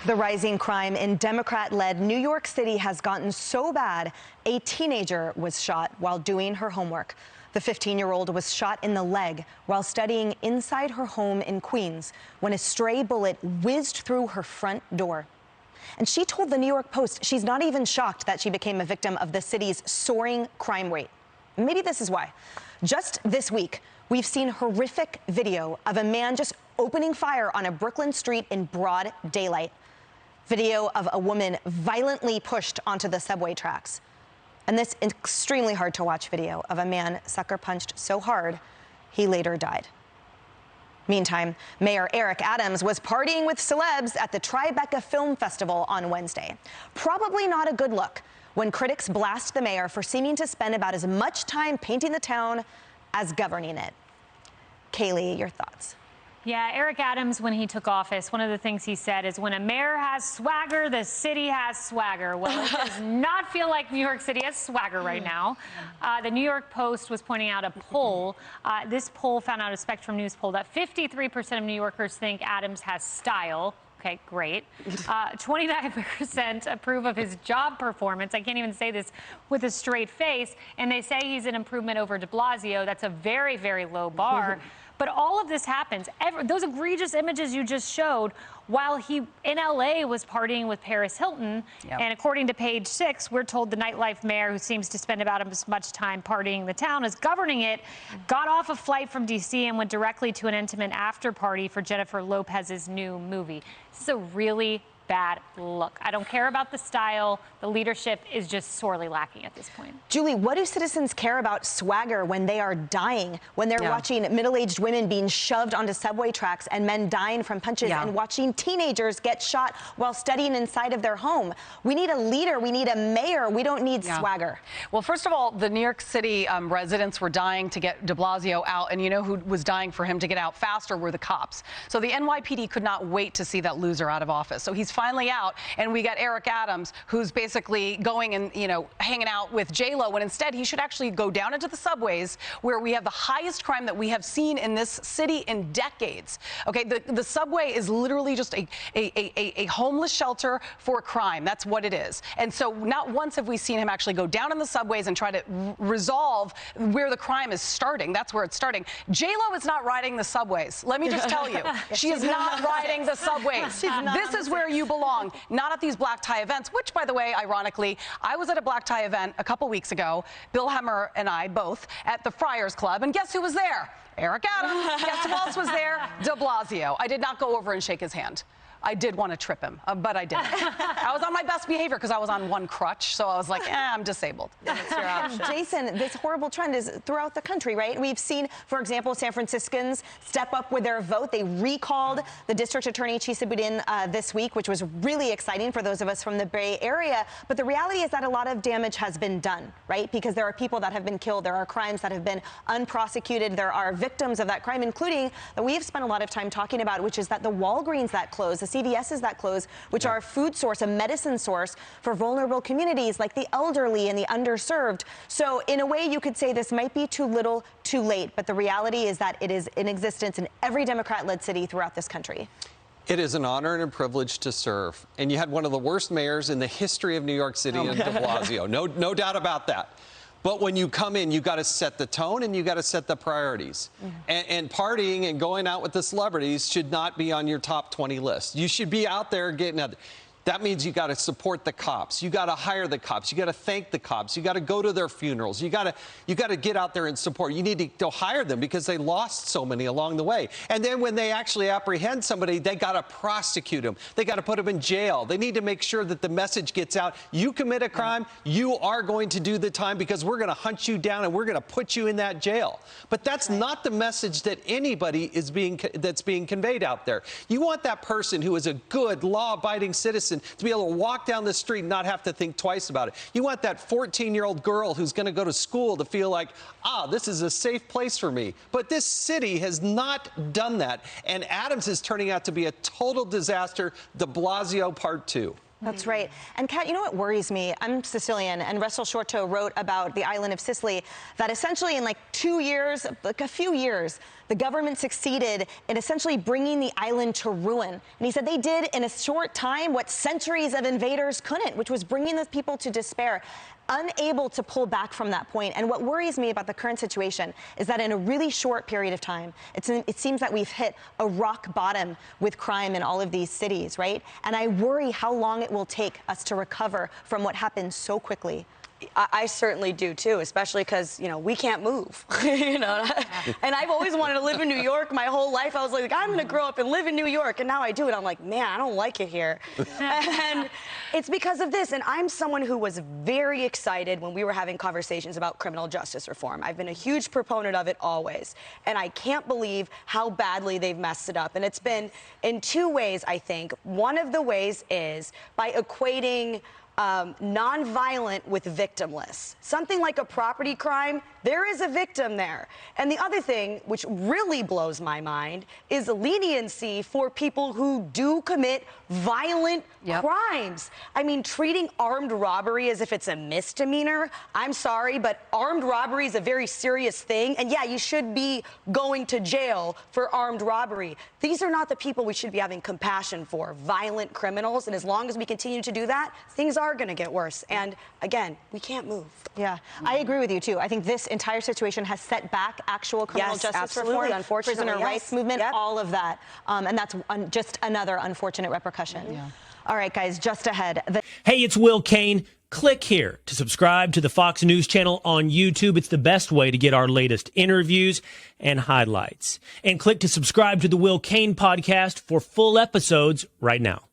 The rising crime in Democrat-led New York City has gotten so bad, a teenager was shot while doing her homework. The 15-year-old was shot in the leg while studying inside her home in Queens when a stray bullet whizzed through her front door. And she told the New York Post she's not even shocked that she became a victim of the city's soaring crime rate. Maybe this is why. Just this week, we've seen horrific video of a man just opening fire on a Brooklyn street in broad daylight. Video of a woman violently pushed onto the subway tracks. And this extremely hard to watch video of a man sucker punched so hard, he later died. Meantime, Mayor Eric Adams was partying with celebs at the Tribeca Film Festival on Wednesday. Probably not a good look when critics blast the mayor for seeming to spend about as much time painting the town as governing it. Kayleigh, your thoughts? Yeah, Eric Adams, when he took office, one of the things he said is when a mayor has swagger, the city has swagger. Well, it does not feel like New York City has swagger right now. The New York Post was pointing out a poll. This poll found out, a Spectrum News poll, that 53% of New Yorkers think Adams has style. Okay, great. 29% approve of his job performance. I can't even say this with a straight face. And they say he's an improvement over de Blasio. That's a very, very low bar. But all of this happens, those egregious images you just showed, while he in LA was partying with Paris Hilton. Yep. And according to Page 6, we're told the nightlife mayor, who seems to spend about as much time partying the town as governing it, got off a flight from D.C. and went directly to an intimate after party for Jennifer Lopez's new movie. This is a really bad look. I don't care about the style. The leadership is just sorely lacking at this point. Julie, what do citizens care about swagger when they are dying, when they're watching middle-aged women being shoved onto subway tracks and men dying from punches and watching teenagers get shot while studying inside of their home? We need a leader. We need a mayor. We don't need swagger. Well, first of all, the New York City residents were dying to get de Blasio out, and you know who was dying for him to get out faster were the cops. So the NYPD could not wait to see that loser out of office. So he's finally out, and we got Eric Adams, who's basically going and, you know, hanging out with J-Lo, when instead he should actually go down into the subways where we have the highest crime that we have seen in this city in decades. Okay, the subway is literally just a homeless shelter for crime. That's what it is. And so not once have we seen him actually go down in the subways and try to resolve where the crime is starting. That's where it's starting. J-Lo is not riding the subways. Let me just tell you, she is not riding the subways. This is where you belong, not at these black tie events, which, by the way, ironically, I was at a black tie event a couple weeks ago, Bill Hemmer and I both, at the Friars Club, and guess who was there? Eric Adams. Guess who else was there? De Blasio. I did not go over and shake his hand. I did want to trip him, but I didn't. I was on my best behavior because I was on one crutch, so I was like, I'm disabled. That's your option. Jason, this horrible trend is throughout the country, right? We've seen, for example, San Franciscans step up with their vote. They recalled the district attorney, Chisa Boudin, this week, which was really exciting for those of us from the Bay Area. But the reality is that a lot of damage has been done, right? Because there are people that have been killed. There are crimes that have been unprosecuted. There are victims of that crime, including that we have spent a lot of time talking about, which is that the Walgreens that closed, the CVS's that close, which are a food source, a medicine source for vulnerable communities like the elderly and the underserved. So in a way, you could say this might be too little, too late, but the reality is that it is in existence in every Democrat-led city throughout this country. It is an honor and a privilege to serve. And you had one of the worst mayors in the history of New York City in de Blasio. No doubt about that. But when you come in, you got to set the tone and you got to set the priorities. And partying and going out with the celebrities should not be on your top 20 list. You should be out there getting out. That means you got to support the cops. You got to hire the cops. You got to thank the cops. You got to go to their funerals. You got to get out there and support. You need to go hire them because they lost so many along the way. And then when they actually apprehend somebody, they got to prosecute them. They got to put them in jail. They need to make sure that the message gets out. You commit a crime, you are going to do the time because we're going to hunt you down and we're going to put you in that jail. But that's not the message that anybody that's being conveyed out there. You want that person who is a good, law-abiding citizen to be able to walk down the street and not have to think twice about it. You want that 14-year-old girl who's going to go to school to feel like, this is a safe place for me. But this city has not done that. And Adams is turning out to be a total disaster. De Blasio Part 2. That's right. And Kat, you know what worries me? I'm Sicilian, and Russell Shorto wrote about the island of Sicily that essentially in like 2 years, like a few years, the government succeeded in essentially bringing the island to ruin. And he said they did in a short time what centuries of invaders couldn't, which was bringing the people to despair, unable to pull back from that point. And what worries me about the current situation is that in a really short period of time, it seems that we've hit a rock bottom with crime in all of these cities, right? And I worry how long it will take us to recover from what happened so quickly. I certainly do too, especially because, you know, we can't move, you know, and I've always wanted to live in New York my whole life. I was like, I'm going to grow up and live in New York. And now I do it. I'm like, man, I don't like it here. And it's because of this. And I'm someone who was very excited when we were having conversations about criminal justice reform. I've been a huge proponent of it always. And I can't believe how badly they've messed it up. And it's been in two ways, I think. One of the ways is by equating non-violent with victimless. Something like a property crime, there is a victim there. And the other thing, which really blows my mind, is leniency for people who do commit violent crimes. I mean, treating armed robbery as if it's a misdemeanor, I'm sorry, but armed robbery is a very serious thing. And yeah, you should be going to jail for armed robbery. These are not the people we should be having compassion for, violent criminals. And as long as we continue to do that, things are going to get worse. And again, we can't move. Yeah, I agree with you too. I think this entire situation has set back actual criminal justice reform, unfortunately, prisoner rights movement, all of that. And that's just another unfortunate repercussion. All right, guys, just ahead. Hey, it's Will Kane. Click here to subscribe to the Fox News channel on YouTube. It's the best way to get our latest interviews and highlights. And click to subscribe to the Will Kane podcast for full episodes right now.